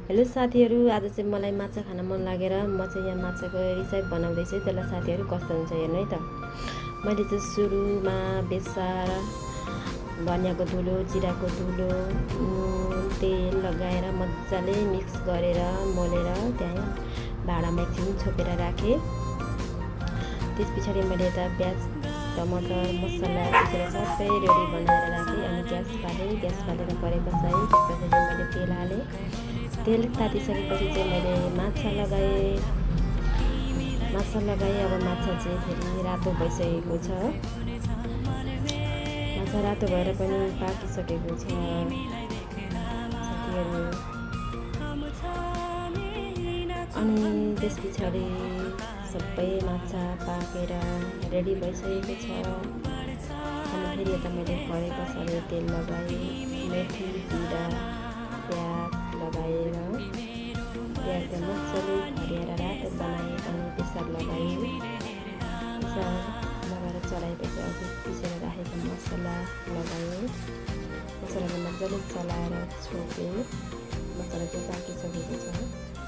Hello साथीहरू, आज चाहिँ मलाई माछा खान मन लागेर म चाहिँ यहाँ माछाको रिसाइप बनाउँदैछु। त्यसलाई साथीहरू कस्तो हुन्छ हेर्नु है त। मैले चाहिँ सुरुमा बेसार, धनियाँको धुलो, जिराको धुलो, नुन, तेल लगाएर मजाले मिक्स गरेर मोलेर त्यहाँ भाँडामा एकछिन छोपेर राखेँ। त्यस पछाडि मैले यता प्याज, टमाटर, मसला पिसेर सबै रेडी बनाएर राखेँ। अनि ग्यास बालेर कराई बसाएँ। त्यसपछि मैले तेल हालेँ। तेल तातिसकेपछि चाहिँ मैले माछा लगाएँ। अब माछा चाहिँ फेरि रातो भइसकेको छ। माछा रातो भएर पनि पाकिसकेको छ साथीहरू। अनि त्यस पछाडि सबै माछा पाकेर रेडी भइसकेको छ। अनि फेरि यता मैले कराई बसालेँ, तेल लगाएँ, मेथी, जिरा, प्याज लगाएर प्याजलाई मजाले भरिएर रातो बनाएँ। अनि बेसार लगाएँ। बेसार लगाएर चलाएपछि अघि पिसेर राखेको मसला लगाएँ। मसलालाई मजाले चलाएर छोपेँ। मसला चाहिँ पाकिसकेको छ।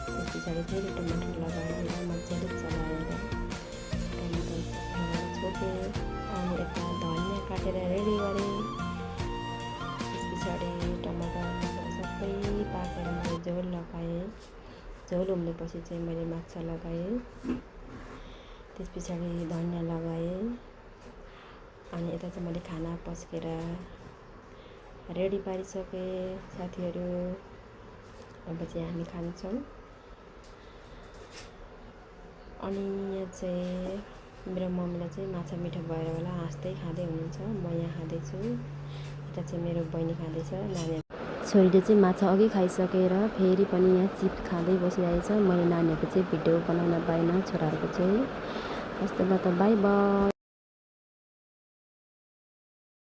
त्यस पछाडि फेरि टमाटर लगाएर मजाले चलाएर टमाटर लगाएर छोपेँ। अनि यता धनियाँ काटेर रेडी गरेँ। त्यस पछाडि टमाटर सबै पाकेर मैले झोल लगाएँ। झोल उम्लेपछि चाहिँ मैले माछा लगाएँ। त्यस पछाडि धनियाँ लगाएँ। अनि यता चाहिँ मैले खाना पस्केर रेडी पारिसकेँ साथीहरू। अब चाहिँ हामी खान्छौँ। अनि यहाँ चाहिँ मेरो मम्मीलाई चाहिँ माछा मिठो भएर होला हाँस्दै खाँदै हुनुहुन्छ। म यहाँ खाँदैछु। यता चाहिँ मेरो बहिनी खाँदैछ। नानी छोरीले चाहिँ माछा अघि खाइसकेर फेरि पनि यहाँ चिप्स खाँदै बसिरहेछ। मैले नानीहरूको चाहिँ भिडियो बनाउन पाइनँ, छोराहरूको चाहिँ। हस् त ल त, बाई बाई।